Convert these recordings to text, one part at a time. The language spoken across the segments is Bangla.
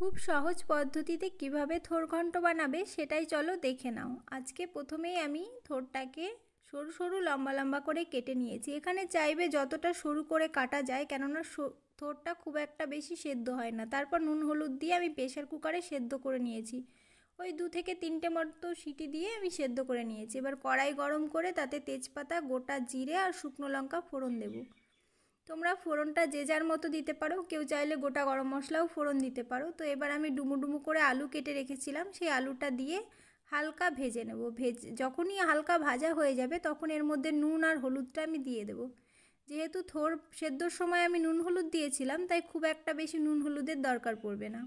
খুব সহজ পদ্ধতিতে কিভাবে থোড় ঘন্ট বানাবে সেটাই চলো দেখে নাও। আজকে প্রথমেই আমি থোড়টাকে সরু সরু লম্বা লম্বা করে কেটে নিয়েছি। এখানে চাইবে যতটা সরু করে কাটা যায়, কেননা থোড়টা খুব একটা বেশি সেদ্ধ হয় না। তারপর নুন হলুদ দিয়ে আমি প্রেশার কুকারে সেদ্ধ করে নিয়েছি। ওই 2 থেকে 3টে মতো সিটি দিয়ে আমি সেদ্ধ করে নিয়েছি। এবার কড়াই গরম করে তাতে তেজপাতা, গোটা জিরে আর শুকনো লঙ্কা ফোড়ন দেব। তোমরা ফোড়নটা যে যার মতো দিতে পারো, কেউ চাইলে গোটা গরম মশলাও ফোড়ন দিতে পারো। তো এবার আমি ডুমো ডুমো করে আলু কেটে রেখেছিলাম, সেই আলুটা দিয়ে হালকা ভেজে নেব। যখনই হালকা ভাজা হয়ে যাবে তখন এর মধ্যে নুন আর হলুদটা আমি দিয়ে দেব। যেহেতু থোড় সেদ্ধর সময় আমি নুন হলুদ দিয়েছিলাম, তাই খুব একটা বেশি নুন হলুদের দরকার পড়বে না।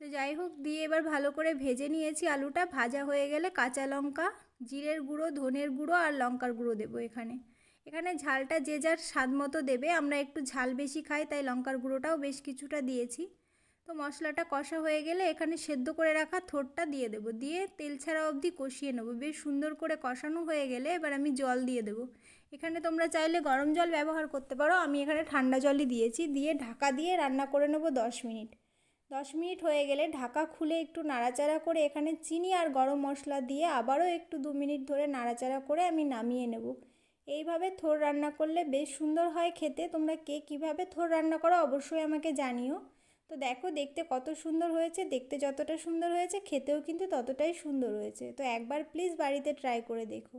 তো যাই হোক, দিয়ে এবার ভালো করে ভেজে নিয়েছি। আলুটা ভাজা হয়ে গেলে কাঁচা লঙ্কা, জিরের গুঁড়ো, ধনের গুঁড়ো আর লঙ্কার গুঁড়ো দেবো। এখানে ঝালটা যে যার স্বাদ মতো দেবে। আমরা একটু ঝাল বেশি খাই, তাই লঙ্কার গুঁড়োটাও বেশ কিছুটা দিয়েছি। তো মশলাটা কষা হয়ে গেলে এখানে সেদ্ধ করে রাখা থোড়টা দিয়ে দেবো। দিয়ে তেল ছাড়া অবধি কষিয়ে নেব। বেশ সুন্দর করে কষানো হয়ে গেলে এবার আমি জল দিয়ে দেবো। এখানে তোমরা চাইলে গরম জল ব্যবহার করতে পারো, আমি এখানে ঠান্ডা জলই দিয়েছি। দিয়ে ঢাকা দিয়ে রান্না করে নেব 10 মিনিট। 10 মিনিট হয়ে গেলে ঢাকা খুলে একটু নাড়াচাড়া করে এখানে চিনি আর গরম মশলা দিয়ে আবারও একটু 2 মিনিট ধরে নাড়াচাড়া করে আমি নামিয়ে নেব। এইভাবে থোড় রান্না করলে বেশ সুন্দর হয় খেতে। তোমরা কে কীভাবে থোড় রান্না করো অবশ্যই আমাকে জানিও। তো দেখো, দেখতে কত সুন্দর হয়েছে। দেখতে যতটা সুন্দর হয়েছে খেতেও কিন্তু ততটাই সুন্দর হয়েছে। তো একবার প্লিজ বাড়িতে ট্রাই করে দেখো।